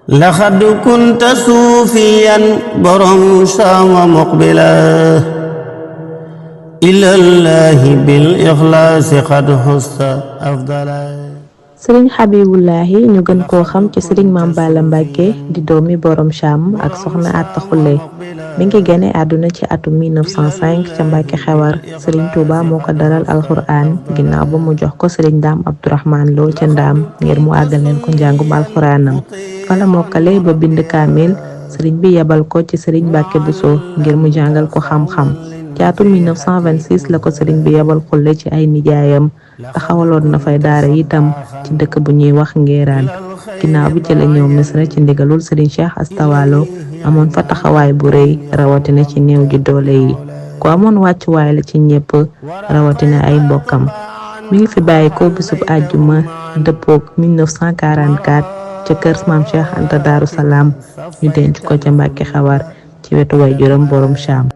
لقد كنت صوفيا borom sama مقبلا إلى الله بالإخلاص قد حست أفضلا. sëriñ Habibullahi ñu gën koo xam ci sëriñ Mame Balla Mbacke di doomi borom Cham ak soxna Atta Xulle mi ngi gane àdduna ci atum 1905 ca Mbacke Xewar. sëriñ Touba moo ko dalal alxuraan ginnaaw ba mu jox ko sëriñ Ndaam Abdourahman Lo ca Ndaam ngir mu àggaleel ko njàngum alxuraanam. fala mokkale ba bind kaamil sëriñ bi yebal ko ci sëriñ Mbacke Bousso ngir mu jàngal ko xam-xam. ci atum 1926 la ko sëriñ bi yebal Xulle ci ay nijaayam taxawaloon na fay daara itam ci dëkk bu ñuy wax Ngéraan. ginnaaw bi ci la ñëw Misra ci ndigalul sëriñ Cheikh Astawalo amoon fa taxawaay bu rëy rawatina ci néew ji doole yi ku amoon wàccuwaay la ci ñëpp rawatina ay mbokkam. mi ngi fi bàyyi ko bisub àjjuma dëppook 1944 ca kër maam Cheikh Anta Daaru Salaam ñu denc ko ca Mbàkke Xewar ci wetu waajuram borom Cham.